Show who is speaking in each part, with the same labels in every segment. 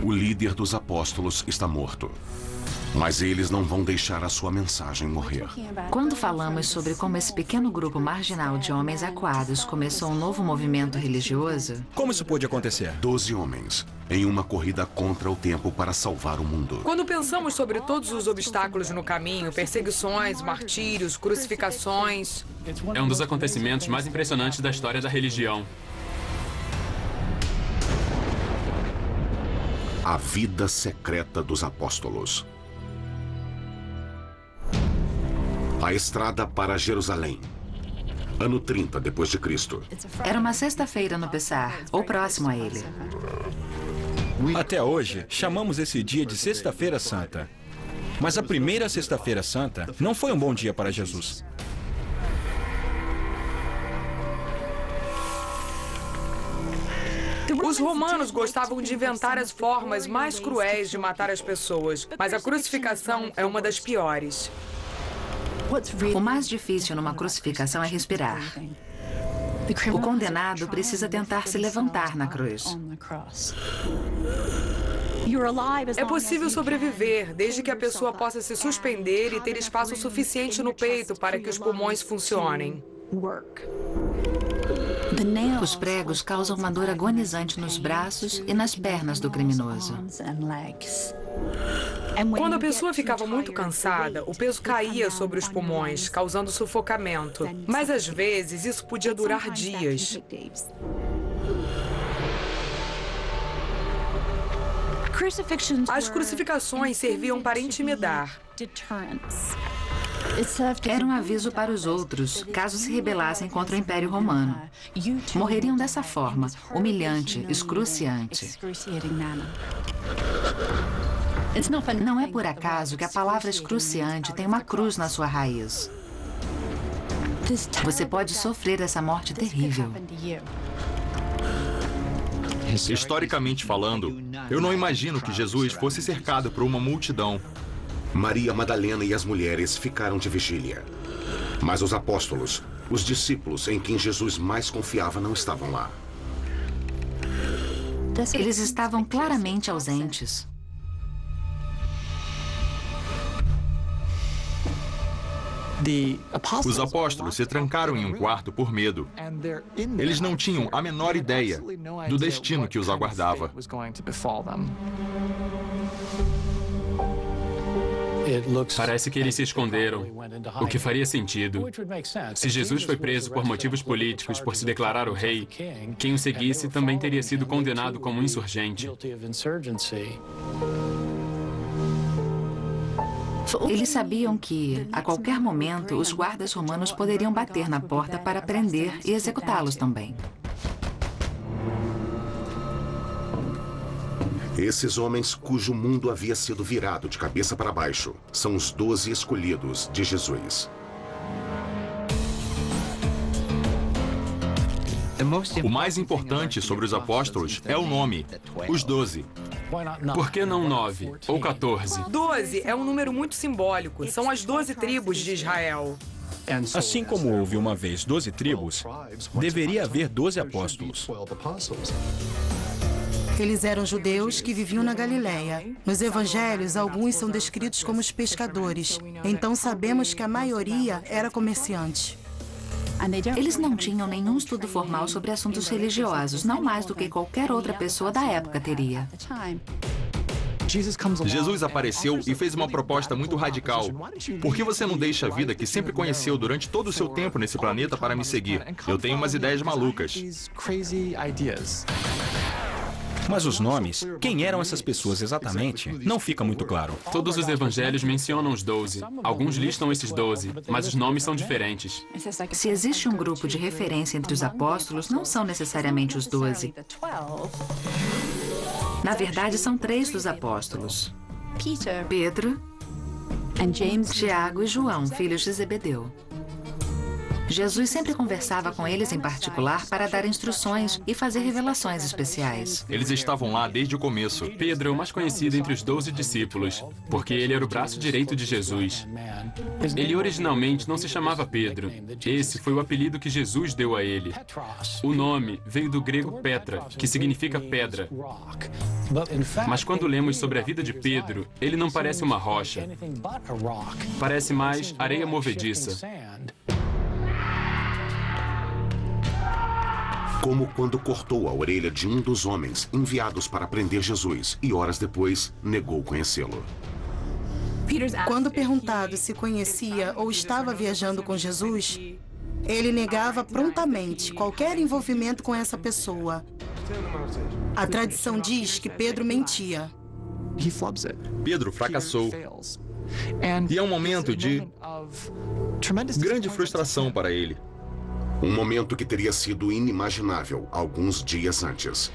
Speaker 1: O líder dos apóstolos está morto. Mas eles não vão deixar a sua mensagem morrer.
Speaker 2: Quando falamos sobre como esse pequeno grupo marginal de homens acuados começou um novo movimento religioso...
Speaker 3: Como isso pôde acontecer?
Speaker 1: 12 homens em uma corrida contra o tempo para salvar o mundo.
Speaker 4: Quando pensamos sobre todos os obstáculos no caminho, perseguições, martírios, crucificações...
Speaker 5: É um dos acontecimentos mais impressionantes da história da religião.
Speaker 1: A vida secreta dos apóstolos. A estrada para Jerusalém. Ano 30 depois de Cristo.
Speaker 2: Era uma sexta-feira no Pessar, ou próximo a ele.
Speaker 3: Até hoje, chamamos esse dia de Sexta-feira Santa. Mas a primeira Sexta-feira Santa não foi um bom dia para Jesus.
Speaker 4: Os romanos gostavam de inventar as formas mais cruéis de matar as pessoas, mas a crucificação é uma das piores.
Speaker 2: O mais difícil numa crucificação é respirar. O condenado precisa tentar se levantar na cruz.
Speaker 4: É possível sobreviver, desde que a pessoa possa se suspender e ter espaço suficiente no peito para que os pulmões funcionem.
Speaker 2: Os pregos causam uma dor agonizante nos braços e nas pernas do criminoso.
Speaker 4: Quando a pessoa ficava muito cansada, o peso caía sobre os pulmões, causando sufocamento. Mas às vezes isso podia durar dias. As crucificações serviam para intimidar.
Speaker 2: Era um aviso para os outros, caso se rebelassem contra o Império Romano. Morreriam dessa forma, humilhante, excruciante. Não é por acaso que a palavra excruciante tem uma cruz na sua raiz. Você pode sofrer essa morte terrível.
Speaker 6: Historicamente falando, eu não imagino que Jesus fosse cercado por uma multidão.
Speaker 1: Maria Madalena e as mulheres ficaram de vigília. Mas os apóstolos, os discípulos em quem Jesus mais confiava, não estavam lá.
Speaker 2: Eles estavam claramente ausentes.
Speaker 6: Os apóstolos se trancaram em um quarto por medo. Eles não tinham a menor ideia do destino que os aguardava.
Speaker 5: Parece que eles se esconderam, o que faria sentido. Se Jesus foi preso por motivos políticos por se declarar o rei, quem o seguisse também teria sido condenado como insurgente.
Speaker 2: Eles sabiam que, a qualquer momento, os guardas romanos poderiam bater na porta para prender e executá-los também.
Speaker 1: Esses homens cujo mundo havia sido virado de cabeça para baixo são os 12 escolhidos de Jesus.
Speaker 6: O mais importante sobre os apóstolos é o nome, os 12.
Speaker 5: Por que não 9 ou 14?
Speaker 4: 12 é um número muito simbólico. São as 12 tribos de Israel.
Speaker 3: Assim como houve uma vez 12 tribos, deveria haver 12 apóstolos.
Speaker 7: Eles eram judeus que viviam na Galileia. Nos evangelhos, alguns são descritos como os pescadores. Então sabemos que a maioria era comerciante.
Speaker 2: Eles não tinham nenhum estudo formal sobre assuntos religiosos, não mais do que qualquer outra pessoa da época teria.
Speaker 6: Jesus apareceu e fez uma proposta muito radical. Por que você não deixa a vida que sempre conheceu durante todo o seu tempo nesse planeta para me seguir? Eu tenho umas ideias malucas.
Speaker 3: Mas os nomes, quem eram essas pessoas exatamente, não fica muito claro.
Speaker 5: Todos os evangelhos mencionam os 12. Alguns listam esses 12, mas os nomes são diferentes.
Speaker 2: Se existe um grupo de referência entre os apóstolos, não são necessariamente os 12. Na verdade, são 3 dos apóstolos: Pedro, Tiago e João, filhos de Zebedeu. Jesus sempre conversava com eles em particular para dar instruções e fazer revelações especiais.
Speaker 6: Eles estavam lá desde o começo.
Speaker 5: Pedro é o mais conhecido entre os 12 discípulos, porque ele era o braço direito de Jesus. Ele originalmente não se chamava Pedro. Esse foi o apelido que Jesus deu a ele. O nome veio do grego Petra, que significa pedra. Mas quando lemos sobre a vida de Pedro, ele não parece uma rocha. Parece mais areia movediça.
Speaker 1: Como quando cortou a orelha de um dos homens enviados para prender Jesus e horas depois negou conhecê-lo.
Speaker 7: Quando perguntado se conhecia ou estava viajando com Jesus, ele negava prontamente qualquer envolvimento com essa pessoa. A tradição diz que Pedro mentia.
Speaker 6: Pedro fracassou. E é um momento de grande frustração para ele.
Speaker 1: Um momento que teria sido inimaginável alguns dias antes.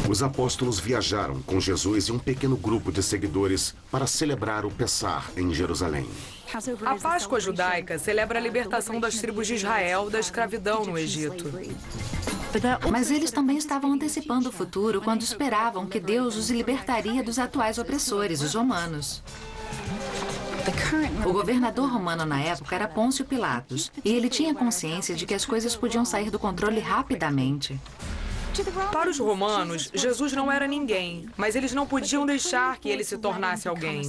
Speaker 1: Os apóstolos viajaram com Jesus e um pequeno grupo de seguidores para celebrar o Pessah em Jerusalém.
Speaker 4: A Páscoa judaica celebra a libertação das tribos de Israel da escravidão no Egito.
Speaker 2: Mas eles também estavam antecipando o futuro quando esperavam que Deus os libertaria dos atuais opressores, os romanos. O governador romano na época era Pôncio Pilatos, e ele tinha consciência de que as coisas podiam sair do controle rapidamente.
Speaker 4: Para os romanos, Jesus não era ninguém, mas eles não podiam deixar que ele se tornasse alguém.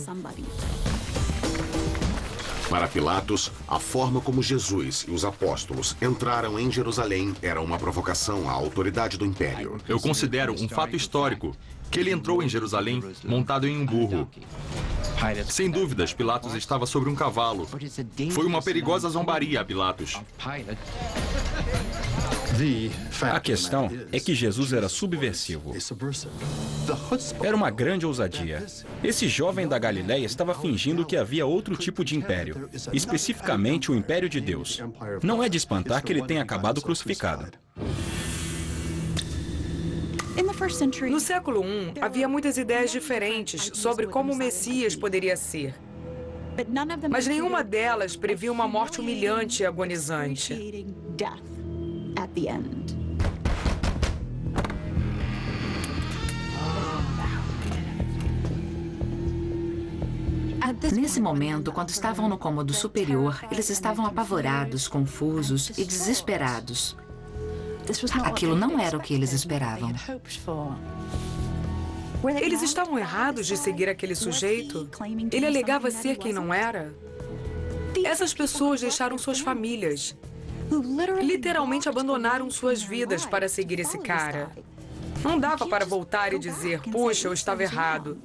Speaker 1: Para Pilatos, a forma como Jesus e os apóstolos entraram em Jerusalém era uma provocação à autoridade do império.
Speaker 6: Eu considero um fato histórico que ele entrou em Jerusalém montado em um burro. Sem dúvidas, Pilatos estava sobre um cavalo. Foi uma perigosa zombaria a Pilatos.
Speaker 3: A questão é que Jesus era subversivo. Era uma grande ousadia. Esse jovem da Galileia estava fingindo que havia outro tipo de império, especificamente o império de Deus. Não é de espantar que ele tenha acabado crucificado.
Speaker 4: No século I, havia muitas ideias diferentes sobre como o Messias poderia ser. Mas nenhuma delas previa uma morte humilhante e agonizante.
Speaker 2: Nesse momento, quando estavam no cômodo superior, eles estavam apavorados, confusos e desesperados. Aquilo não era o que eles esperavam.
Speaker 4: Eles estavam errados de seguir aquele sujeito? Ele alegava ser quem não era? Essas pessoas deixaram suas famílias. Literalmente abandonaram suas vidas para seguir esse cara. Não dava para voltar e dizer, puxa, eu estava errado.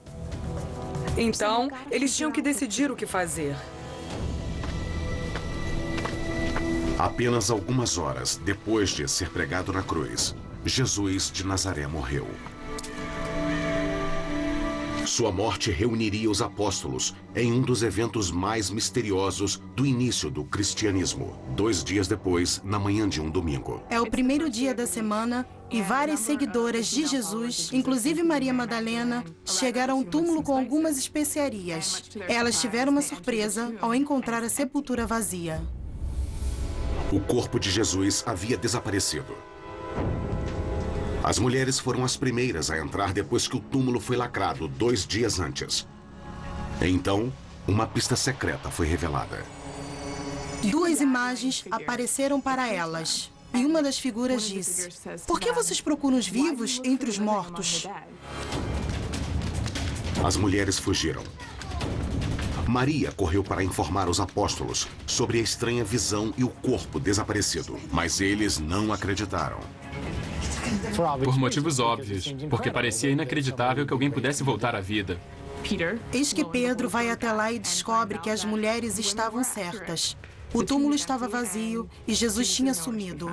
Speaker 4: Então, eles tinham que decidir o que fazer.
Speaker 1: Apenas algumas horas depois de ser pregado na cruz, Jesus de Nazaré morreu. Sua morte reuniria os apóstolos em um dos eventos mais misteriosos do início do cristianismo. 2 dias depois, na manhã de um domingo.
Speaker 7: É o primeiro dia da semana e várias seguidoras de Jesus, inclusive Maria Madalena, chegaram ao túmulo com algumas especiarias. Elas tiveram uma surpresa ao encontrar a sepultura vazia.
Speaker 1: O corpo de Jesus havia desaparecido. As mulheres foram as primeiras a entrar depois que o túmulo foi lacrado 2 dias antes. Então, uma pista secreta foi revelada.
Speaker 7: 2 imagens apareceram para elas. E uma das figuras disse, por que vocês procuram os vivos entre os mortos?
Speaker 1: As mulheres fugiram. Maria correu para informar os apóstolos sobre a estranha visão e o corpo desaparecido. Mas eles não acreditaram.
Speaker 5: Por motivos óbvios, porque parecia inacreditável que alguém pudesse voltar à vida.
Speaker 7: Eis que Pedro vai até lá e descobre que as mulheres estavam certas. O túmulo estava vazio e Jesus tinha sumido.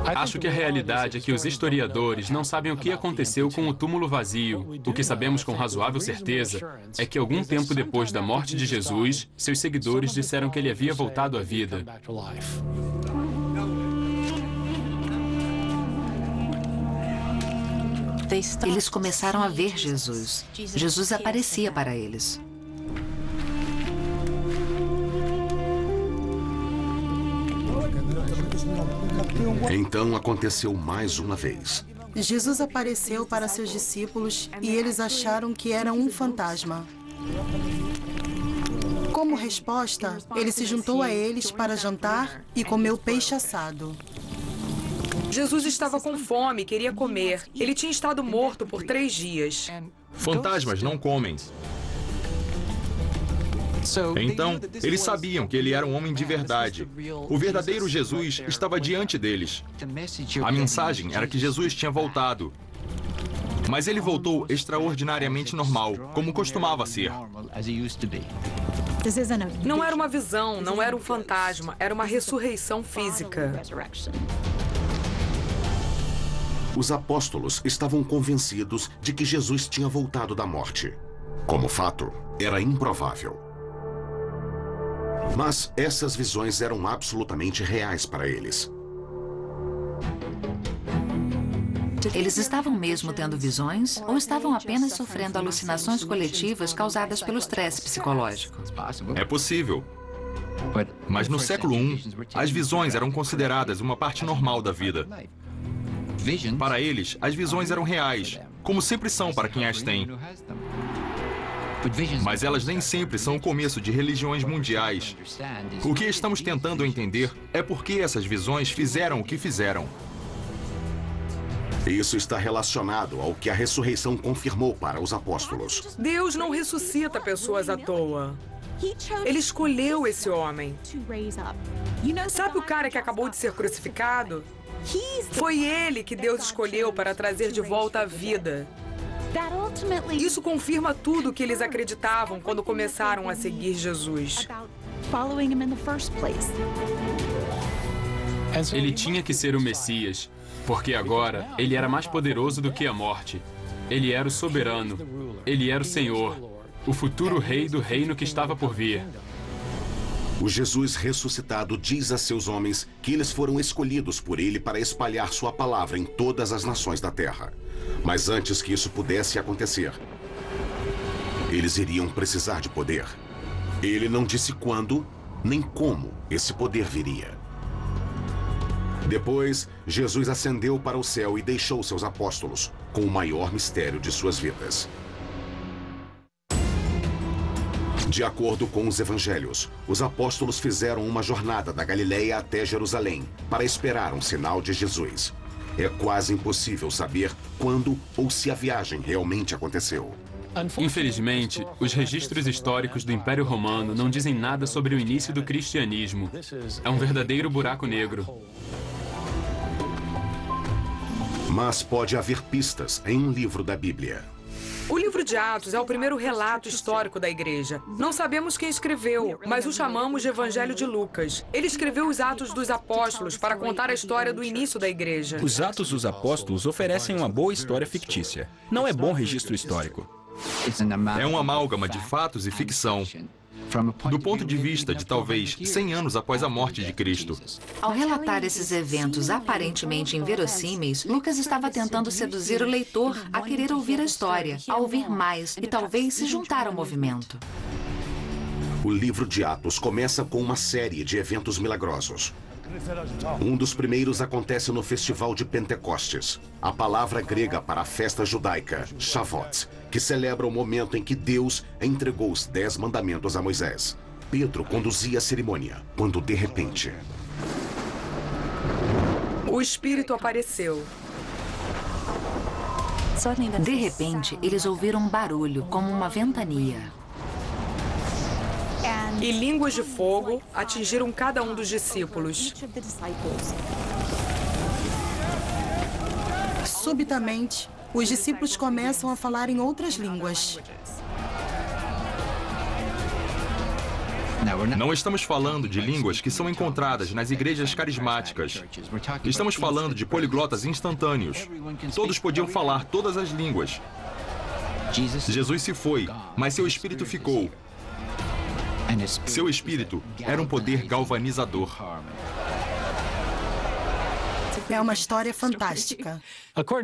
Speaker 5: Acho que a realidade é que os historiadores não sabem o que aconteceu com o túmulo vazio. O que sabemos com razoável certeza é que algum tempo depois da morte de Jesus, seus seguidores disseram que ele havia voltado à vida.
Speaker 2: Eles começaram a ver Jesus. Jesus aparecia para eles.
Speaker 1: Então aconteceu mais uma vez.
Speaker 7: Jesus apareceu para seus discípulos e eles acharam que era um fantasma. Como resposta, ele se juntou a eles para jantar e comeu peixe assado.
Speaker 4: Jesus estava com fome e queria comer. Ele tinha estado morto por 3 dias.
Speaker 6: Fantasmas não comem. Então, eles sabiam que ele era um homem de verdade. O verdadeiro Jesus estava diante deles. A mensagem era que Jesus tinha voltado. Mas ele voltou extraordinariamente normal, como costumava ser.
Speaker 4: Não era uma visão, não era um fantasma, era uma ressurreição física.
Speaker 1: Os apóstolos estavam convencidos de que Jesus tinha voltado da morte. Como fato, era improvável. Mas essas visões eram absolutamente reais para eles.
Speaker 2: Eles estavam mesmo tendo visões ou estavam apenas sofrendo alucinações coletivas causadas pelo estresse psicológico?
Speaker 6: É possível. Mas no século I, as visões eram consideradas uma parte normal da vida. Para eles, as visões eram reais, como sempre são para quem as tem. Mas elas nem sempre são o começo de religiões mundiais. O que estamos tentando entender é por que essas visões fizeram o que fizeram.
Speaker 1: Isso está relacionado ao que a ressurreição confirmou para os apóstolos.
Speaker 4: Deus não ressuscita pessoas à toa. Ele escolheu esse homem. Sabe o cara que acabou de ser crucificado? Foi ele que Deus escolheu para trazer de volta a vida. Isso confirma tudo o que eles acreditavam quando começaram a seguir Jesus.
Speaker 5: Ele tinha que ser o Messias, porque agora ele era mais poderoso do que a morte. Ele era o soberano, ele era o Senhor, o futuro rei do reino que estava por vir.
Speaker 1: O Jesus ressuscitado diz a seus homens que eles foram escolhidos por ele para espalhar sua palavra em todas as nações da terra. Mas antes que isso pudesse acontecer, eles iriam precisar de poder. Ele não disse quando, nem como esse poder viria. Depois, Jesus ascendeu para o céu e deixou seus apóstolos com o maior mistério de suas vidas. De acordo com os evangelhos, os apóstolos fizeram uma jornada da Galileia até Jerusalém para esperar um sinal de Jesus. É quase impossível saber quando ou se a viagem realmente aconteceu.
Speaker 5: Infelizmente, os registros históricos do Império Romano não dizem nada sobre o início do cristianismo. É um verdadeiro buraco negro.
Speaker 1: Mas pode haver pistas em um livro da Bíblia.
Speaker 4: O livro de Atos é o primeiro relato histórico da igreja. Não sabemos quem escreveu, mas o chamamos de Evangelho de Lucas. Ele escreveu os Atos dos Apóstolos para contar a história do início da igreja.
Speaker 3: Os Atos dos Apóstolos oferecem uma boa história fictícia. Não é bom registro histórico.
Speaker 6: É uma amálgama de fatos e ficção, do ponto de vista de talvez 100 anos após a morte de Cristo.
Speaker 2: Ao relatar esses eventos aparentemente inverossímeis, Lucas estava tentando seduzir o leitor a querer ouvir a história, a ouvir mais e talvez se juntar ao movimento.
Speaker 1: O livro de Atos começa com uma série de eventos milagrosos. Um dos primeiros acontece no Festival de Pentecostes, a palavra grega para a festa judaica, Shavuot, que celebra o momento em que Deus entregou os 10 mandamentos a Moisés. Pedro conduzia a cerimônia, quando de repente...
Speaker 4: O Espírito apareceu.
Speaker 2: De repente, eles ouviram um barulho, como uma ventania.
Speaker 4: E línguas de fogo atingiram cada um dos discípulos.
Speaker 7: Subitamente, os discípulos começam a falar em outras línguas.
Speaker 6: Não estamos falando de línguas que são encontradas nas igrejas carismáticas. Estamos falando de poliglotas instantâneos. Todos podiam falar todas as línguas. Jesus se foi, mas seu espírito ficou. Seu espírito era um poder galvanizador.
Speaker 7: É uma história fantástica.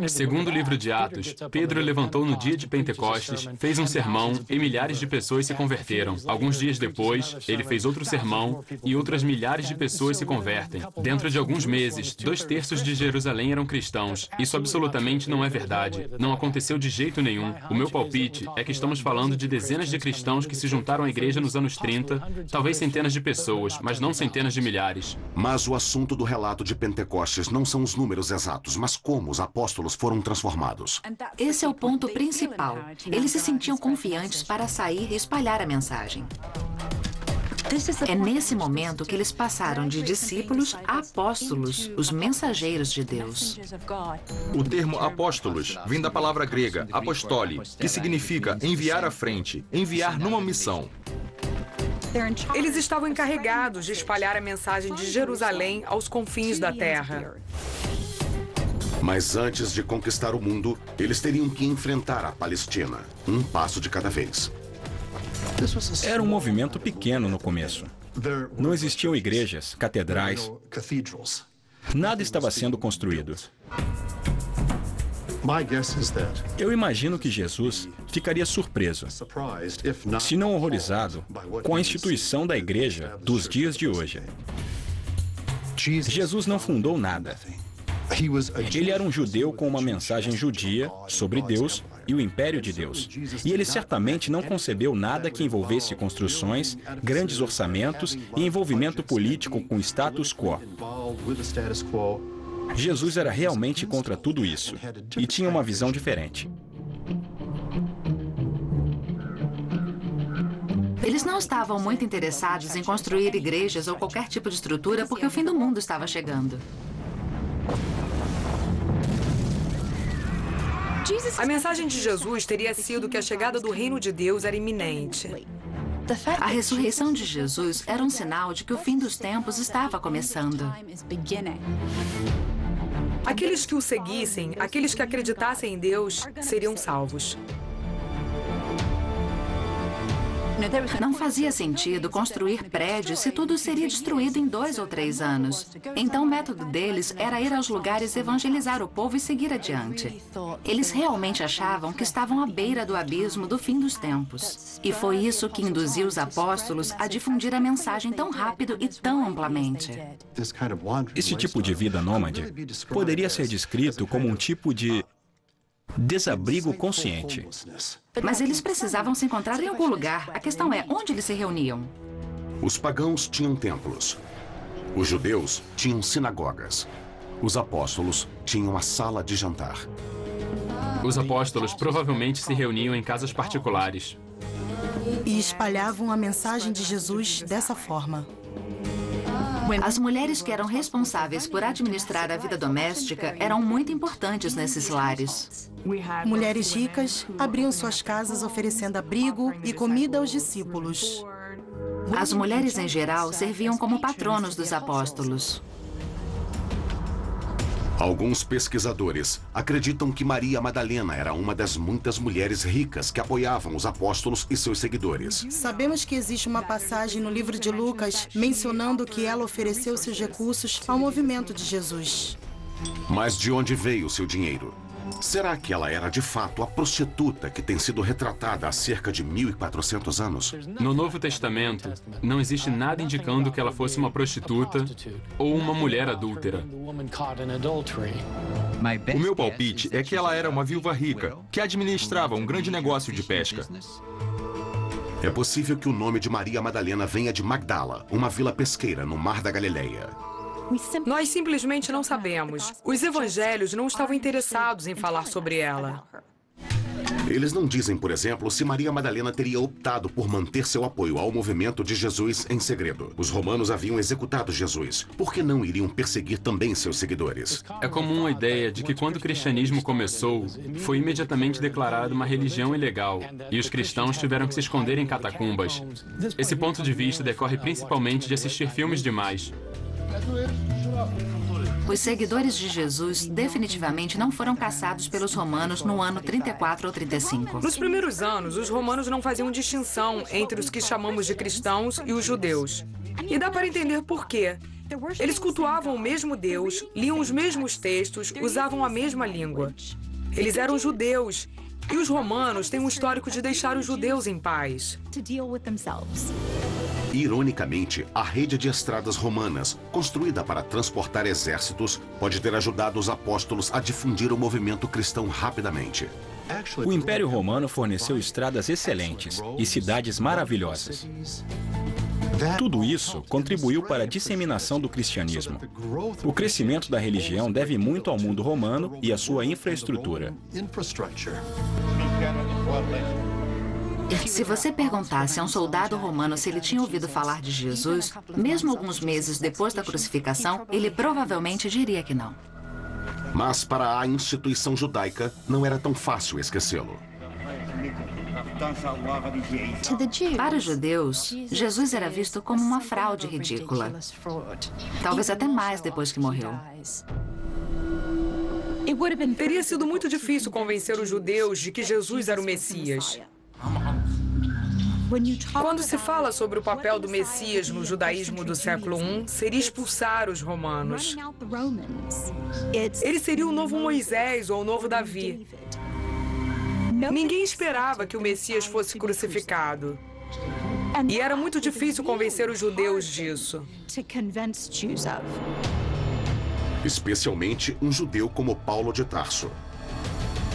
Speaker 5: Segundo o livro de Atos, Pedro levantou no dia de Pentecostes, fez um sermão e milhares de pessoas se converteram. Alguns dias depois, ele fez outro sermão e outras milhares de pessoas se convertem. Dentro de alguns meses, 2/3 de Jerusalém eram cristãos. Isso absolutamente não é verdade. Não aconteceu de jeito nenhum. O meu palpite é que estamos falando de dezenas de cristãos que se juntaram à igreja nos anos 30, talvez centenas de pessoas, mas não centenas de milhares.
Speaker 1: Mas o assunto do relato de Pentecostes não são os números exatos, mas como os apóstolos foram transformados.
Speaker 2: Esse é o ponto principal. Eles se sentiam confiantes para sair e espalhar a mensagem. É nesse momento que eles passaram de discípulos a apóstolos, os mensageiros de Deus.
Speaker 6: O termo apóstolos vem da palavra grega apostoli, que significa enviar à frente, enviar numa missão.
Speaker 4: Eles estavam encarregados de espalhar a mensagem de Jerusalém aos confins da terra.
Speaker 1: Mas antes de conquistar o mundo, eles teriam que enfrentar a Palestina, um passo de cada vez.
Speaker 3: Era um movimento pequeno no começo. Não existiam igrejas, catedrais. Nada estava sendo construído. Eu imagino que Jesus ficaria surpreso, se não horrorizado, com a instituição da igreja dos dias de hoje. Jesus não fundou nada. Ele era um judeu com uma mensagem judia sobre Deus e o império de Deus. E ele certamente não concebeu nada que envolvesse construções, grandes orçamentos e envolvimento político com o status quo. Jesus era realmente contra tudo isso e tinha uma visão diferente.
Speaker 2: Eles não estavam muito interessados em construir igrejas ou qualquer tipo de estrutura porque o fim do mundo estava chegando.
Speaker 4: A mensagem de Jesus teria sido que a chegada do reino de Deus era iminente.
Speaker 2: A ressurreição de Jesus era um sinal de que o fim dos tempos estava começando.
Speaker 4: Aqueles que o seguissem, aqueles que acreditassem em Deus, seriam salvos.
Speaker 2: Não fazia sentido construir prédios se tudo seria destruído em 2 ou 3 anos. Então o método deles era ir aos lugares, evangelizar o povo e seguir adiante. Eles realmente achavam que estavam à beira do abismo do fim dos tempos. E foi isso que induziu os apóstolos a difundir a mensagem tão rápido e tão amplamente.
Speaker 3: Esse tipo de vida nômade poderia ser descrito como um tipo de desabrigo consciente.
Speaker 2: Mas eles precisavam se encontrar em algum lugar. A questão é, onde eles se reuniam?
Speaker 1: Os pagãos tinham templos. Os judeus tinham sinagogas. Os apóstolos tinham a sala de jantar.
Speaker 5: Os apóstolos provavelmente se reuniam em casas particulares.
Speaker 7: E espalhavam a mensagem de Jesus dessa forma.
Speaker 2: As mulheres que eram responsáveis por administrar a vida doméstica eram muito importantes nesses lares.
Speaker 7: Mulheres ricas abriam suas casas oferecendo abrigo e comida aos discípulos.
Speaker 2: As mulheres, em geral, serviam como patronos dos apóstolos.
Speaker 1: Alguns pesquisadores acreditam que Maria Madalena era uma das muitas mulheres ricas que apoiavam os apóstolos e seus seguidores.
Speaker 7: Sabemos que existe uma passagem no livro de Lucas mencionando que ela ofereceu seus recursos ao movimento de Jesus.
Speaker 1: Mas de onde veio seu dinheiro? Será que ela era de fato a prostituta que tem sido retratada há cerca de 1.400 anos?
Speaker 5: No Novo Testamento, não existe nada indicando que ela fosse uma prostituta ou uma mulher adúltera.
Speaker 6: O meu palpite é que ela era uma viúva rica, que administrava um grande negócio de pesca.
Speaker 1: É possível que o nome de Maria Madalena venha de Magdala, uma vila pesqueira no Mar da Galileia.
Speaker 4: Nós simplesmente não sabemos. Os evangelhos não estavam interessados em falar sobre ela.
Speaker 1: Eles não dizem, por exemplo, se Maria Madalena teria optado por manter seu apoio ao movimento de Jesus em segredo. Os romanos haviam executado Jesus. Por que não iriam perseguir também seus seguidores?
Speaker 5: É comum a ideia de que quando o cristianismo começou, foi imediatamente declarada uma religião ilegal e os cristãos tiveram que se esconder em catacumbas. Esse ponto de vista decorre principalmente de assistir filmes demais.
Speaker 2: Os seguidores de Jesus definitivamente não foram caçados pelos romanos no ano 34 ou 35.
Speaker 4: Nos primeiros anos, os romanos não faziam distinção entre os que chamamos de cristãos e os judeus. E dá para entender por quê. Eles cultuavam o mesmo Deus, liam os mesmos textos, usavam a mesma língua. Eles eram judeus. E os romanos têm um histórico de deixar os judeus em paz.
Speaker 1: Ironicamente, a rede de estradas romanas, construída para transportar exércitos, pode ter ajudado os apóstolos a difundir o movimento cristão rapidamente.
Speaker 3: O Império Romano forneceu estradas excelentes e cidades maravilhosas. Tudo isso contribuiu para a disseminação do cristianismo. O crescimento da religião deve muito ao mundo romano e à sua infraestrutura.
Speaker 2: Se você perguntasse a um soldado romano se ele tinha ouvido falar de Jesus, mesmo alguns meses depois da crucificação, ele provavelmente diria que não.
Speaker 1: Mas para a instituição judaica, não era tão fácil esquecê-lo.
Speaker 2: Para os judeus, Jesus era visto como uma fraude ridícula. Talvez até mais depois que morreu.
Speaker 4: Teria sido muito difícil convencer os judeus de que Jesus era o Messias. Quando se fala sobre o papel do Messias no judaísmo do século I, seria expulsar os romanos. Ele seria o novo Moisés ou o novo Davi. Ninguém esperava que o Messias fosse crucificado. E era muito difícil convencer os judeus disso.
Speaker 1: Especialmente um judeu como Paulo de Tarso.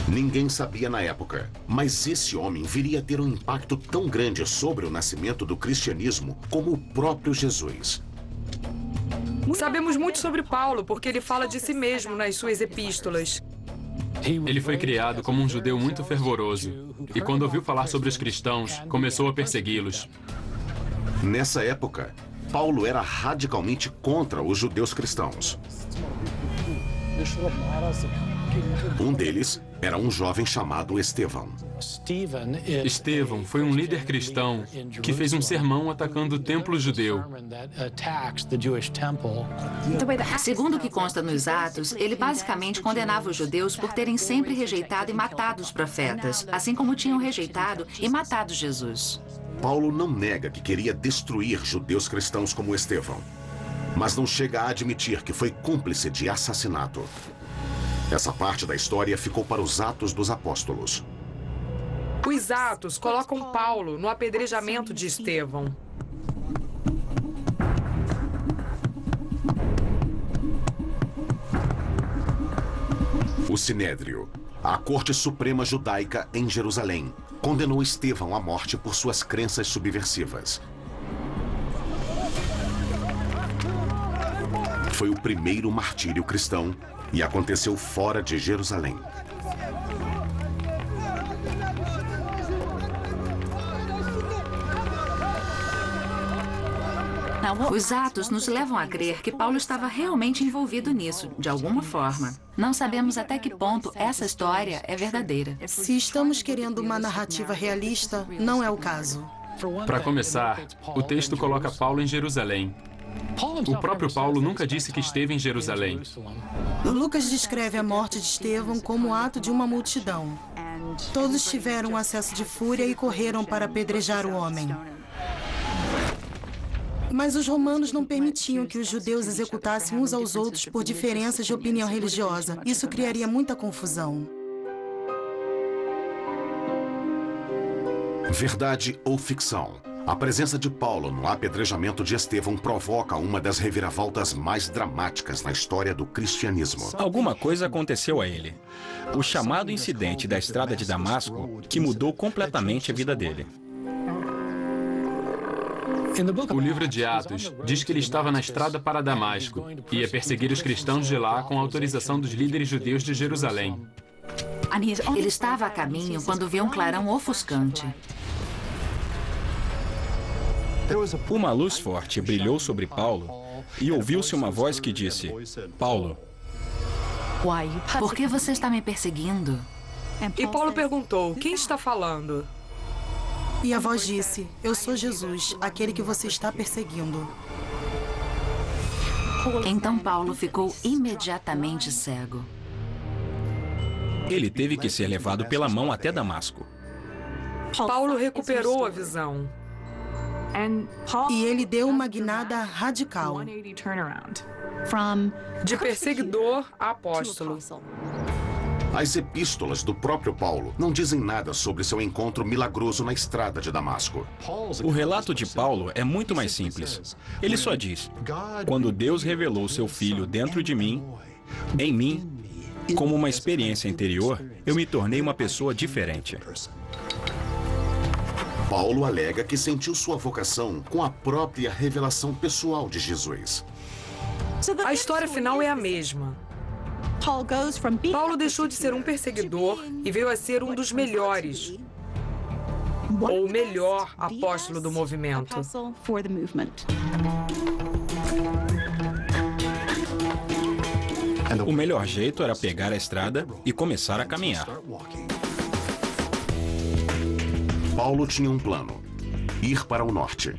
Speaker 1: Ninguém sabia na época, mas esse homem viria a ter um impacto tão grande sobre o nascimento do cristianismo como o próprio Jesus.
Speaker 4: Sabemos muito sobre Paulo porque ele fala de si mesmo nas suas epístolas.
Speaker 5: Ele foi criado como um judeu muito fervoroso e, quando ouviu falar sobre os cristãos, começou a persegui-los.
Speaker 1: Nessa época, Paulo era radicalmente contra os judeus cristãos. Um deles era um jovem chamado Estevão.
Speaker 5: Estevão foi um líder cristão que fez um sermão atacando o templo judeu.
Speaker 2: Segundo o que consta nos Atos, ele basicamente condenava os judeus por terem sempre rejeitado e matado os profetas, assim como tinham rejeitado e matado Jesus.
Speaker 1: Paulo não nega que queria destruir judeus cristãos como Estevão, mas não chega a admitir que foi cúmplice de assassinato. Essa parte da história ficou para os Atos dos Apóstolos.
Speaker 4: Os Atos colocam Paulo no apedrejamento de Estevão.
Speaker 1: O Sinédrio, a Corte Suprema Judaica em Jerusalém, condenou Estevão à morte por suas crenças subversivas. Foi o primeiro martírio cristão e aconteceu fora de Jerusalém.
Speaker 2: Os Atos nos levam a crer que Paulo estava realmente envolvido nisso, de alguma forma. Não sabemos até que ponto essa história é verdadeira.
Speaker 7: Se estamos querendo uma narrativa realista, não é o caso.
Speaker 5: Para começar, o texto coloca Paulo em Jerusalém. O próprio Paulo nunca disse que esteve em Jerusalém.
Speaker 7: Lucas descreve a morte de Estevão como ato de uma multidão. Todos tiveram um acesso de fúria e correram para apedrejar o homem. Mas os romanos não permitiam que os judeus executassem uns aos outros por diferenças de opinião religiosa. Isso criaria muita confusão.
Speaker 1: Verdade ou ficção? A presença de Paulo no apedrejamento de Estevão provoca uma das reviravoltas mais dramáticas na história do cristianismo.
Speaker 3: Alguma coisa aconteceu a ele. O chamado incidente da estrada de Damasco, que mudou completamente a vida dele.
Speaker 5: O livro de Atos diz que ele estava na estrada para Damasco e ia perseguir os cristãos de lá com a autorização dos líderes judeus de Jerusalém.
Speaker 2: Ele estava a caminho quando viu um clarão ofuscante.
Speaker 3: Uma luz forte brilhou sobre Paulo e ouviu-se uma voz que disse: Paulo,
Speaker 2: por que você está me perseguindo?
Speaker 4: E Paulo perguntou, quem está falando?
Speaker 7: E a voz disse, eu sou Jesus, aquele que você está perseguindo.
Speaker 2: Então Paulo ficou imediatamente cego.
Speaker 3: Ele teve que ser levado pela mão até Damasco.
Speaker 4: Paulo recuperou a visão.
Speaker 7: E ele deu uma guinada radical.
Speaker 4: De perseguidor a apóstolo.
Speaker 1: As epístolas do próprio Paulo não dizem nada sobre seu encontro milagroso na estrada de Damasco.
Speaker 3: O relato de Paulo é muito mais simples. Ele só diz: quando Deus revelou seu Filho dentro de mim, em mim, como uma experiência interior, eu me tornei uma pessoa diferente.
Speaker 1: Paulo alega que sentiu sua vocação com a própria revelação pessoal de Jesus.
Speaker 4: A história final é a mesma. Paulo deixou de ser um perseguidor e veio a ser um dos melhores, ou o melhor apóstolo do movimento.
Speaker 3: O melhor jeito era pegar a estrada e começar a caminhar.
Speaker 1: Paulo tinha um plano: ir para o norte.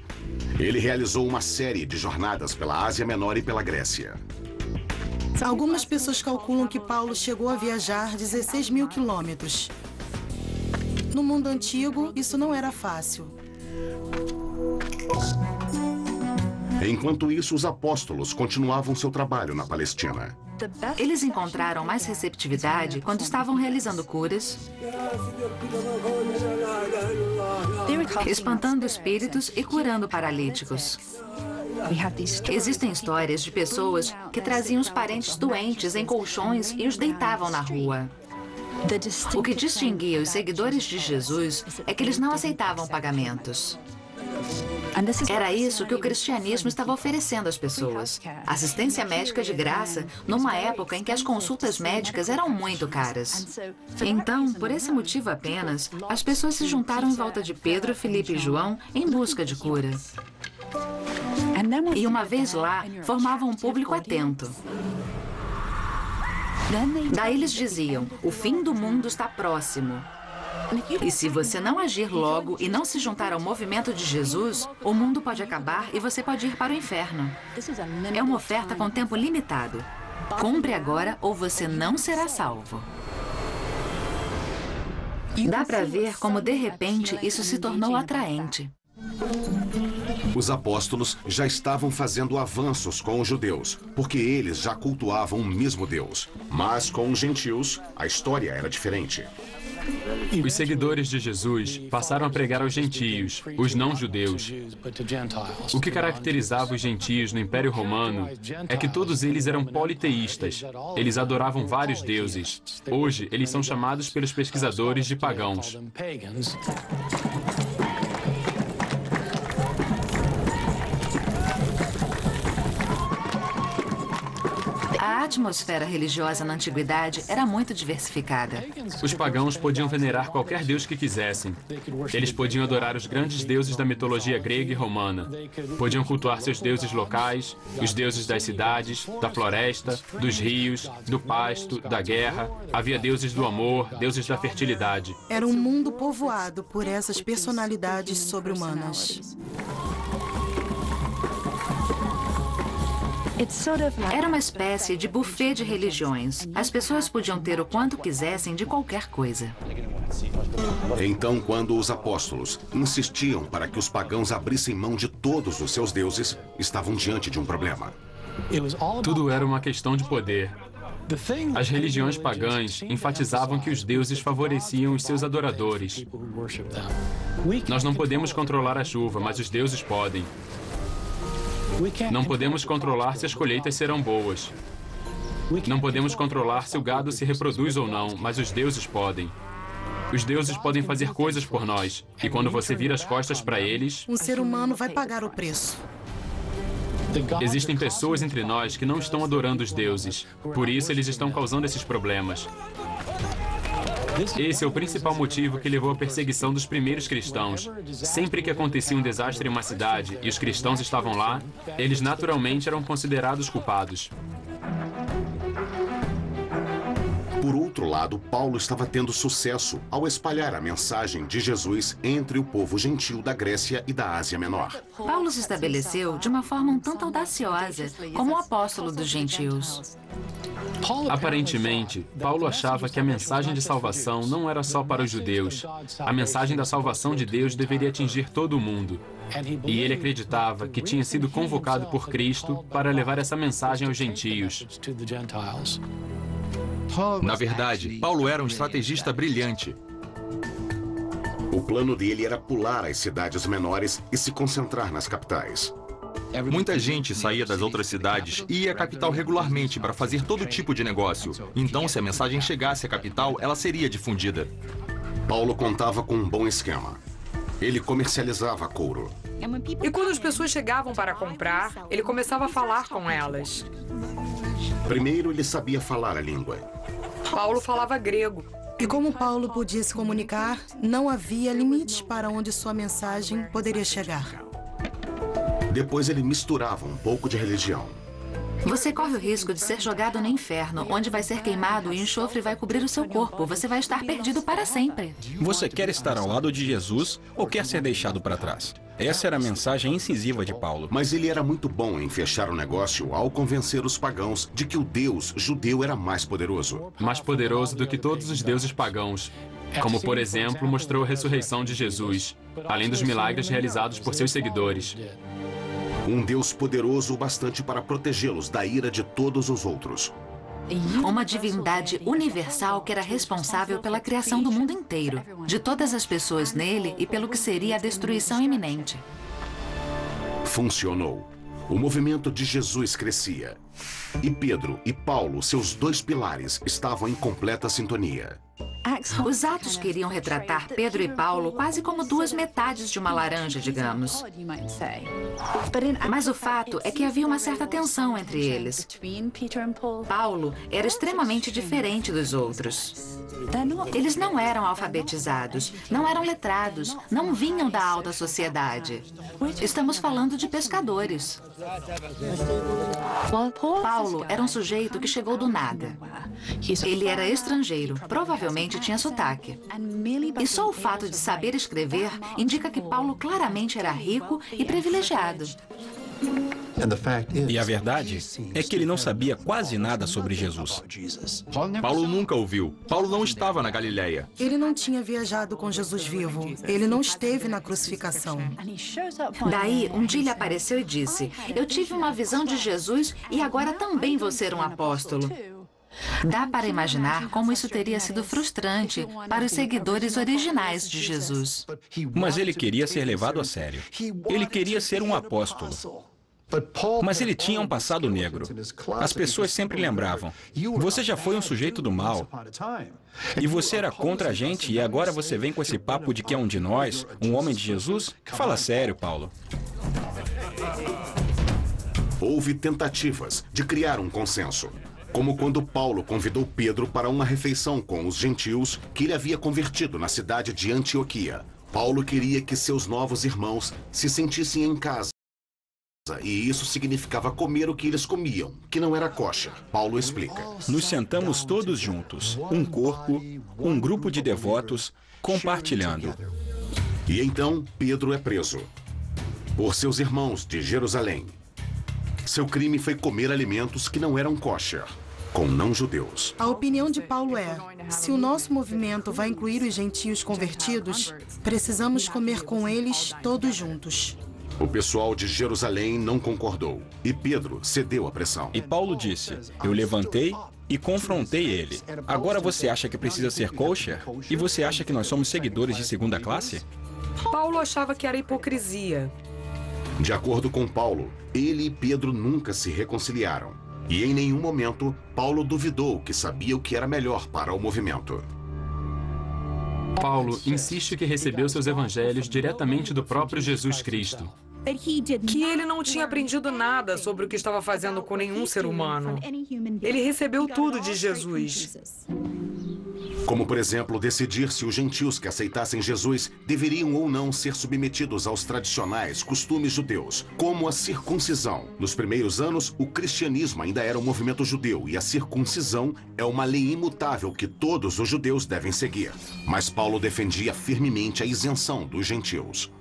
Speaker 1: Ele realizou uma série de jornadas pela Ásia Menor e pela Grécia.
Speaker 7: Algumas pessoas calculam que Paulo chegou a viajar 16 mil quilômetros. No mundo antigo, isso não era fácil.
Speaker 1: Enquanto isso, os apóstolos continuavam seu trabalho na Palestina.
Speaker 2: Eles encontraram mais receptividade quando estavam realizando curas, espantando espíritos e curando paralíticos. Existem histórias de pessoas que traziam os parentes doentes em colchões e os deitavam na rua. O que distinguia os seguidores de Jesus é que eles não aceitavam pagamentos. Era isso que o cristianismo estava oferecendo às pessoas. Assistência médica de graça, numa época em que as consultas médicas eram muito caras. Então, por esse motivo apenas, as pessoas se juntaram em volta de Pedro, Filipe e João em busca de cura. E uma vez lá, formavam um público atento. Daí eles diziam: o fim do mundo está próximo. E se você não agir logo e não se juntar ao movimento de Jesus, o mundo pode acabar e você pode ir para o inferno. É uma oferta com tempo limitado. Compre agora ou você não será salvo. Dá para ver como, de repente, isso se tornou atraente.
Speaker 1: Os apóstolos já estavam fazendo avanços com os judeus, porque eles já cultuavam o mesmo Deus. Mas com os gentios, a história era diferente.
Speaker 5: Os seguidores de Jesus passaram a pregar aos gentios, os não-judeus. O que caracterizava os gentios no Império Romano é que todos eles eram politeístas. Eles adoravam vários deuses. Hoje, eles são chamados pelos pesquisadores de pagãos.
Speaker 2: A atmosfera religiosa na antiguidade era muito diversificada.
Speaker 5: Os pagãos podiam venerar qualquer deus que quisessem. Eles podiam adorar os grandes deuses da mitologia grega e romana. Podiam cultuar seus deuses locais, os deuses das cidades, da floresta, dos rios, do pasto, da guerra. Havia deuses do amor, deuses da fertilidade.
Speaker 7: Era um mundo povoado por essas personalidades sobre-humanas.
Speaker 2: Era uma espécie de buffet de religiões. As pessoas podiam ter o quanto quisessem de qualquer coisa.
Speaker 1: Então, quando os apóstolos insistiam para que os pagãos abrissem mão de todos os seus deuses, estavam diante de um problema.
Speaker 5: Tudo era uma questão de poder. As religiões pagãs enfatizavam que os deuses favoreciam os seus adoradores. Nós não podemos controlar a chuva, mas os deuses podem. Não podemos controlar se as colheitas serão boas. Não podemos controlar se o gado se reproduz ou não, mas os deuses podem. Os deuses podem fazer coisas por nós. E quando você vira as costas para eles...
Speaker 7: Um ser humano vai pagar o preço.
Speaker 5: Existem pessoas entre nós que não estão adorando os deuses. Por isso, eles estão causando esses problemas. Esse é o principal motivo que levou à perseguição dos primeiros cristãos. Sempre que acontecia um desastre em uma cidade e os cristãos estavam lá, eles naturalmente eram considerados culpados.
Speaker 1: Por outro lado, Paulo estava tendo sucesso ao espalhar a mensagem de Jesus entre o povo gentil da Grécia e da Ásia Menor.
Speaker 2: Paulo se estabeleceu de uma forma um tanto audaciosa como o apóstolo dos gentios.
Speaker 5: Aparentemente, Paulo achava que a mensagem de salvação não era só para os judeus. A mensagem da salvação de Deus deveria atingir todo o mundo. E ele acreditava que tinha sido convocado por Cristo para levar essa mensagem aos gentios.
Speaker 6: Na verdade, Paulo era um estrategista brilhante.
Speaker 1: O plano dele era pular as cidades menores e se concentrar nas capitais.
Speaker 6: Muita gente saía das outras cidades e ia à capital regularmente para fazer todo tipo de negócio. Então, se a mensagem chegasse à capital, ela seria difundida.
Speaker 1: Paulo contava com um bom esquema. Ele comercializava couro.
Speaker 4: E quando as pessoas chegavam para comprar, ele começava a falar com elas.
Speaker 1: Primeiro, ele sabia falar a língua.
Speaker 4: Paulo falava grego.
Speaker 7: E como Paulo podia se comunicar, não havia limites para onde sua mensagem poderia chegar.
Speaker 1: Depois ele misturava um pouco de religião.
Speaker 2: Você corre o risco de ser jogado no inferno, onde vai ser queimado e o enxofre vai cobrir o seu corpo. Você vai estar perdido para sempre.
Speaker 3: Você quer estar ao lado de Jesus ou quer ser deixado para trás? Essa era a mensagem incisiva de Paulo.
Speaker 1: Mas ele era muito bom em fechar o negócio ao convencer os pagãos de que o Deus judeu era mais poderoso.
Speaker 5: Mais poderoso do que todos os deuses pagãos. Como, por exemplo, mostrou a ressurreição de Jesus, além dos milagres realizados por seus seguidores.
Speaker 1: Um Deus poderoso o bastante para protegê-los da ira de todos os outros.
Speaker 2: Uma divindade universal que era responsável pela criação do mundo inteiro, de todas as pessoas nele e pelo que seria a destruição iminente.
Speaker 1: Funcionou. O movimento de Jesus crescia. E Pedro e Paulo, seus dois pilares, estavam em completa sintonia.
Speaker 2: Os Atos queriam retratar Pedro e Paulo quase como duas metades de uma laranja, digamos. Mas o fato é que havia uma certa tensão entre eles. Paulo era extremamente diferente dos outros. Eles não eram alfabetizados, não eram letrados, não vinham da alta sociedade. Estamos falando de pescadores. Paulo era um sujeito que chegou do nada. Ele era estrangeiro, provavelmente tinha sotaque. E só o fato de saber escrever indica que Paulo claramente era rico e privilegiado.
Speaker 3: E a verdade é que ele não sabia quase nada sobre Jesus.
Speaker 6: Paulo nunca ouviu. Paulo não estava na Galileia.
Speaker 7: Ele não tinha viajado com Jesus vivo. Ele não esteve na crucificação.
Speaker 2: Daí, um dia ele apareceu e disse: "Eu tive uma visão de Jesus e agora também vou ser um apóstolo." Dá para imaginar como isso teria sido frustrante para os seguidores originais de Jesus.
Speaker 3: Mas ele queria ser levado a sério. Ele queria ser um apóstolo. Mas ele tinha um passado negro. As pessoas sempre lembravam: você já foi um sujeito do mal. E você era contra a gente e agora você vem com esse papo de que é um de nós, um homem de Jesus? Fala sério, Paulo.
Speaker 1: Houve tentativas de criar um consenso. Como quando Paulo convidou Pedro para uma refeição com os gentios que ele havia convertido na cidade de Antioquia. Paulo queria que seus novos irmãos se sentissem em casa. E isso significava comer o que eles comiam, que não era kosher. Paulo explica.
Speaker 3: Nos sentamos todos juntos, um corpo, um grupo de devotos, compartilhando.
Speaker 1: E então Pedro é preso por seus irmãos de Jerusalém. Seu crime foi comer alimentos que não eram kosher, com não-judeus.
Speaker 7: A opinião de Paulo é: se o nosso movimento vai incluir os gentios convertidos, precisamos comer com eles todos juntos.
Speaker 1: O pessoal de Jerusalém não concordou e Pedro cedeu à pressão.
Speaker 3: E Paulo disse: eu levantei e confrontei ele. Agora você acha que precisa ser kosher? E você acha que nós somos seguidores de segunda classe?
Speaker 4: Paulo achava que era hipocrisia.
Speaker 1: De acordo com Paulo, ele e Pedro nunca se reconciliaram. E em nenhum momento, Paulo duvidou que sabia o que era melhor para o movimento.
Speaker 5: Paulo insiste que recebeu seus evangelhos diretamente do próprio Jesus Cristo.
Speaker 4: Que ele não tinha aprendido nada sobre o que estava fazendo com nenhum ser humano. Ele recebeu tudo de Jesus.
Speaker 1: Como, por exemplo, decidir se os gentios que aceitassem Jesus deveriam ou não ser submetidos aos tradicionais costumes judeus, como a circuncisão. Nos primeiros anos, o cristianismo ainda era um movimento judeu e a circuncisão é uma lei imutável que todos os judeus devem seguir. Mas Paulo defendia firmemente a isenção dos gentios.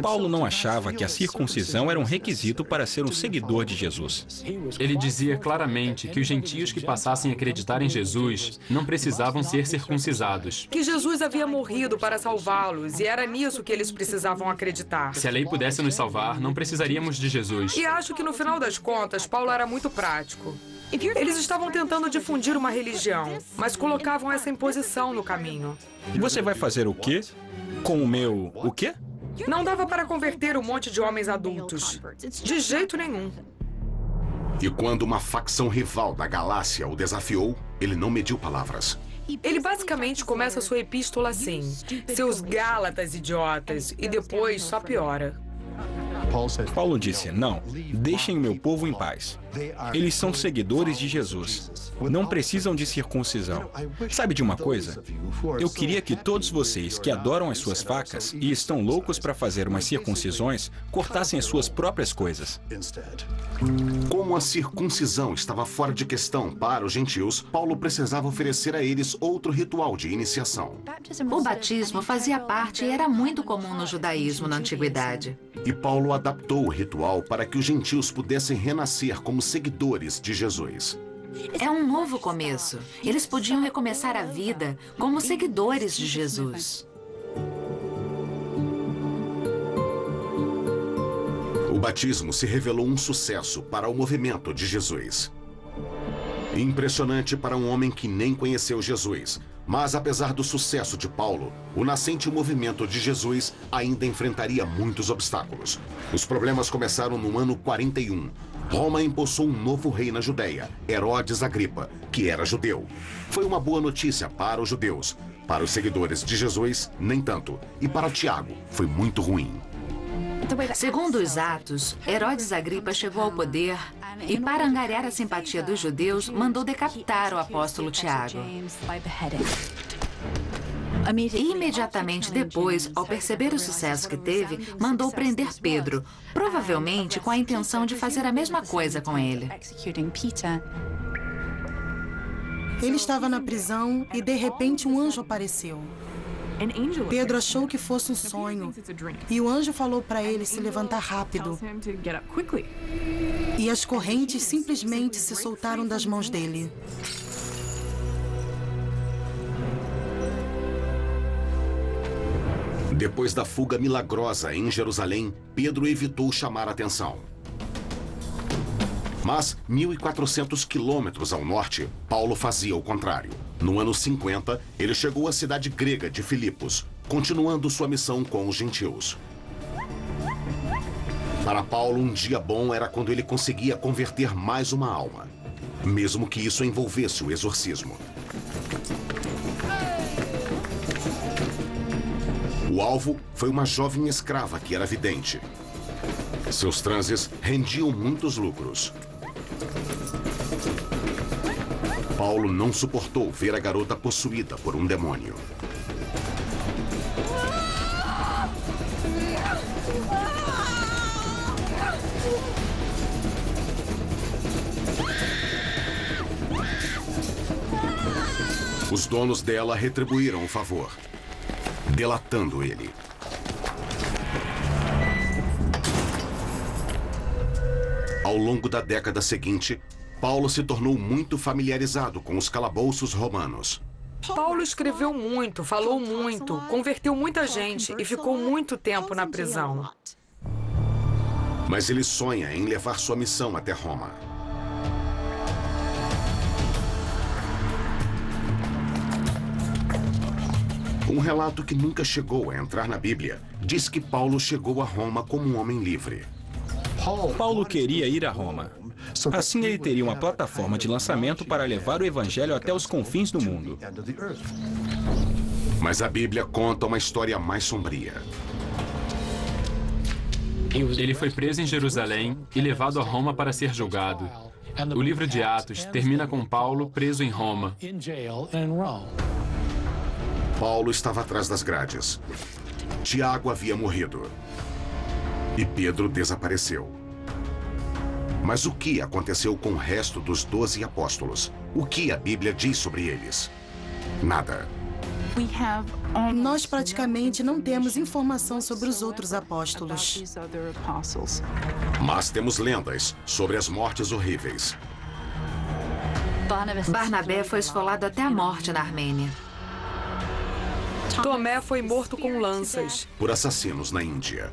Speaker 3: Paulo não achava que a circuncisão era um requisito para ser um seguidor de Jesus.
Speaker 5: Ele dizia claramente que os gentios que passassem a acreditar em Jesus não precisavam ser circuncisados.
Speaker 4: Que Jesus havia morrido para salvá-los e era nisso que eles precisavam acreditar.
Speaker 5: Se a lei pudesse nos salvar, não precisaríamos de Jesus.
Speaker 4: E acho que no final das contas, Paulo era muito prático. Eles estavam tentando difundir uma religião, mas colocavam essa imposição no caminho.
Speaker 3: Você vai fazer o quê? Com o meu... o quê?
Speaker 4: Não dava para converter um monte de homens adultos. De jeito nenhum.
Speaker 1: E quando uma facção rival da Galácia o desafiou, ele não mediu palavras.
Speaker 4: Ele basicamente começa sua epístola assim: seus Gálatas idiotas, e depois só piora.
Speaker 3: Paulo disse, não, deixem o meu povo em paz. Eles são seguidores de Jesus. Não precisam de circuncisão. Sabe de uma coisa? Eu queria que todos vocês que adoram as suas facas e estão loucos para fazer umas circuncisões, cortassem as suas próprias coisas.
Speaker 1: Como a circuncisão estava fora de questão para os gentios, Paulo precisava oferecer a eles outro ritual de iniciação.
Speaker 2: O batismo fazia parte e era muito comum no judaísmo na antiguidade.
Speaker 1: E Paulo adaptou o ritual para que os gentios pudessem renascer como seguidores de Jesus.
Speaker 2: É um novo começo. Eles podiam recomeçar a vida como seguidores de Jesus.
Speaker 1: O batismo se revelou um sucesso para o movimento de Jesus. Impressionante para um homem que nem conheceu Jesus. Mas, apesar do sucesso de Paulo, o nascente movimento de Jesus ainda enfrentaria muitos obstáculos. Os problemas começaram no ano 41. Roma empossou um novo rei na Judéia, Herodes Agripa, que era judeu. Foi uma boa notícia para os judeus. Para os seguidores de Jesus, nem tanto. E para Tiago, foi muito ruim.
Speaker 2: Segundo os Atos, Herodes Agripa chegou ao poder e, para angariar a simpatia dos judeus, mandou decapitar o apóstolo Tiago. E imediatamente depois, ao perceber o sucesso que teve, mandou prender Pedro, provavelmente com a intenção de fazer a mesma coisa com ele.
Speaker 7: Ele estava na prisão e, de repente, um anjo apareceu. Pedro achou que fosse um sonho e o anjo falou para ele se levantar rápido. E as correntes simplesmente se soltaram das mãos dele.
Speaker 1: Depois da fuga milagrosa em Jerusalém, Pedro evitou chamar a atenção. Mas, 1.400 quilômetros ao norte, Paulo fazia o contrário. No ano 50, ele chegou à cidade grega de Filipos, continuando sua missão com os gentios. Para Paulo, um dia bom era quando ele conseguia converter mais uma alma, mesmo que isso envolvesse o exorcismo. O alvo foi uma jovem escrava que era vidente. Seus transes rendiam muitos lucros. Paulo não suportou ver a garota possuída por um demônio. Os donos dela retribuíram o favor, delatando ele. Ao longo da década seguinte, Paulo se tornou muito familiarizado com os calabouços romanos.
Speaker 4: Paulo escreveu muito, falou muito, converteu muita gente e ficou muito tempo na prisão.
Speaker 1: Mas ele sonha em levar sua missão até Roma. Um relato que nunca chegou a entrar na Bíblia diz que Paulo chegou a Roma como um homem livre.
Speaker 3: Paulo queria ir a Roma. Assim ele teria uma plataforma de lançamento para levar o evangelho até os confins do mundo.
Speaker 1: Mas a Bíblia conta uma história mais sombria.
Speaker 5: Ele foi preso em Jerusalém e levado a Roma para ser julgado. O livro de Atos termina com Paulo preso em Roma.
Speaker 1: Paulo estava atrás das grades. Tiago havia morrido. E Pedro desapareceu. Mas o que aconteceu com o resto dos 12 apóstolos? O que a Bíblia diz sobre eles? Nada.
Speaker 7: Nós praticamente não temos informação sobre os outros apóstolos.
Speaker 1: Mas temos lendas sobre as mortes horríveis.
Speaker 2: Barnabé foi esfolado até a morte na Armênia.
Speaker 4: Tomé foi morto com lanças.
Speaker 1: Por assassinos na Índia.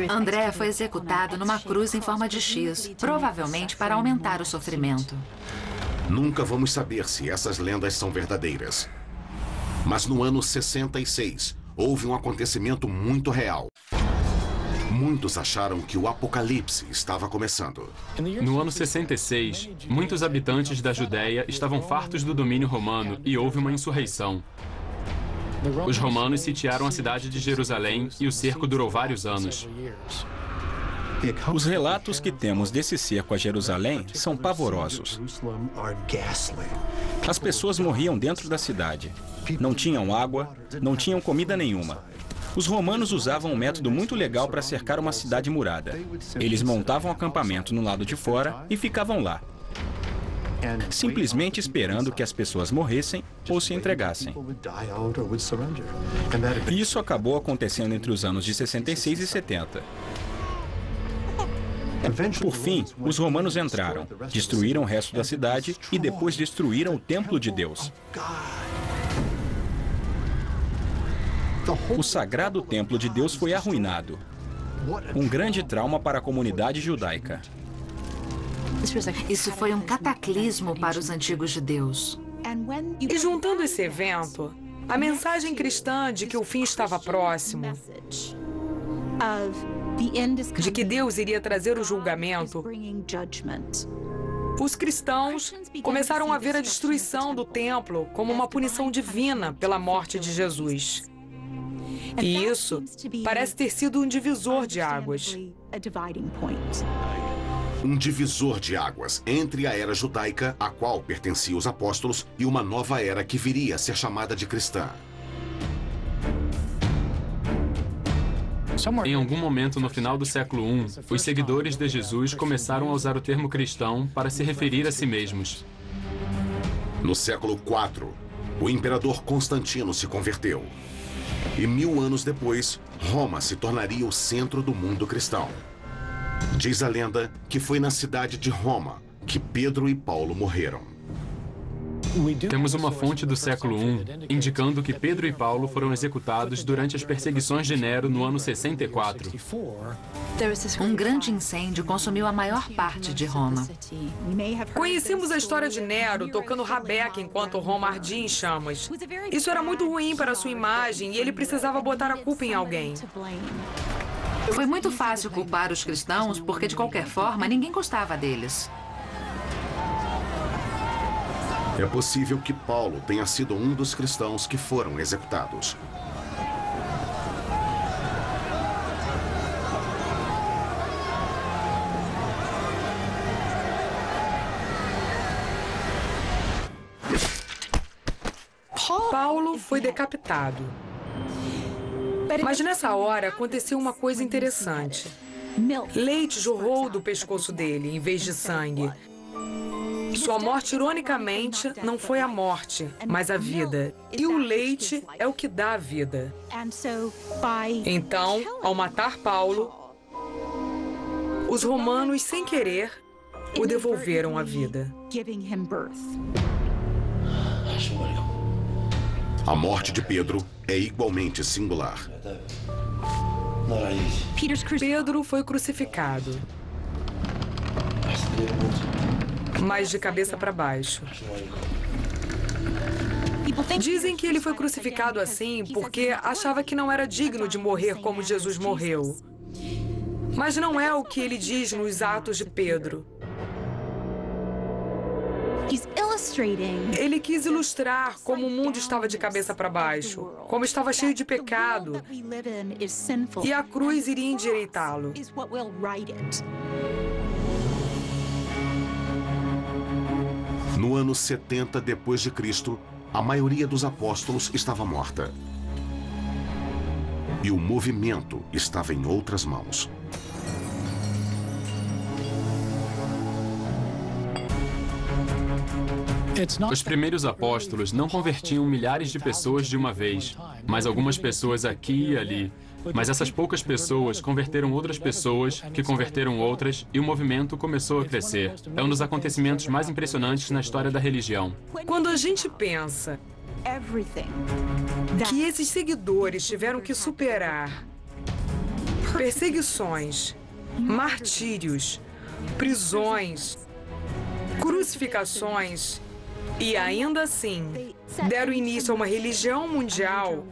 Speaker 2: André foi executado numa cruz em forma de X, provavelmente para aumentar o sofrimento.
Speaker 1: Nunca vamos saber se essas lendas são verdadeiras. Mas no ano 66, houve um acontecimento muito real. Muitos acharam que o apocalipse estava começando.
Speaker 5: No ano 66, muitos habitantes da Judéia estavam fartos do domínio romano e houve uma insurreição. Os romanos sitiaram a cidade de Jerusalém e o cerco durou vários anos.
Speaker 3: Os relatos que temos desse cerco a Jerusalém são pavorosos. As pessoas morriam dentro da cidade. Não tinham água, não tinham comida nenhuma. Os romanos usavam um método muito legal para cercar uma cidade murada. Eles montavam acampamento no lado de fora e ficavam lá, simplesmente esperando que as pessoas morressem ou se entregassem. E isso acabou acontecendo entre os anos de 66 e 70. Por fim, os romanos entraram, destruíram o resto da cidade e depois destruíram o templo de Deus. O sagrado templo de Deus foi arruinado. Um grande trauma para a comunidade judaica.
Speaker 2: Isso foi um cataclismo para os antigos judeus.
Speaker 4: E juntando esse evento, a mensagem cristã de que o fim estava próximo, de que Deus iria trazer o julgamento, os cristãos começaram a ver a destruição do templo como uma punição divina pela morte de Jesus. E isso parece ter sido um divisor de águas.
Speaker 1: Um divisor de águas entre a era judaica, a qual pertenciam os apóstolos, e uma nova era que viria a ser chamada de cristã.
Speaker 5: Em algum momento no final do século I, os seguidores de Jesus começaram a usar o termo cristão para se referir a si mesmos.
Speaker 1: No século IV, o imperador Constantino se converteu. E 1000 anos depois, Roma se tornaria o centro do mundo cristão. Diz a lenda que foi na cidade de Roma que Pedro e Paulo morreram.
Speaker 5: Temos uma fonte do século I indicando que Pedro e Paulo foram executados durante as perseguições de Nero no ano 64.
Speaker 2: Um grande incêndio consumiu a maior parte de Roma.
Speaker 4: Conhecemos a história de Nero tocando rabeca enquanto Roma ardia em chamas. Isso era muito ruim para sua imagem e ele precisava botar a culpa em alguém.
Speaker 2: Foi muito fácil culpar os cristãos porque, de qualquer forma, ninguém gostava deles.
Speaker 1: É possível que Paulo tenha sido um dos cristãos que foram executados.
Speaker 4: Paulo foi decapitado. Mas nessa hora aconteceu uma coisa interessante. Leite jorrou do pescoço dele em vez de sangue. Sua morte, ironicamente, não foi a morte, mas a vida. E o leite é o que dá a vida. Então, ao matar Paulo, os romanos, sem querer, o devolveram à vida.
Speaker 1: A morte de Pedro é igualmente singular.
Speaker 4: Pedro foi crucificado, mas de cabeça para baixo. Dizem que ele foi crucificado assim porque achava que não era digno de morrer como Jesus morreu. Mas não é o que ele diz nos Atos de Pedro. Ele quis ilustrar como o mundo estava de cabeça para baixo, como estava cheio de pecado, e a cruz iria endireitá-lo.
Speaker 1: No ano 70 depois de Cristo, a maioria dos apóstolos estava morta. E o movimento estava em outras mãos.
Speaker 5: Os primeiros apóstolos não convertiam milhares de pessoas de uma vez, mas algumas pessoas aqui e ali. Mas essas poucas pessoas converteram outras pessoas, que converteram outras, e o movimento começou a crescer. É um dos acontecimentos mais impressionantes na história da religião.
Speaker 4: Quando a gente pensa que esses seguidores tiveram que superar perseguições, martírios, prisões, crucificações, e ainda assim deram início a uma religião mundial,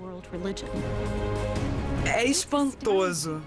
Speaker 4: é espantoso.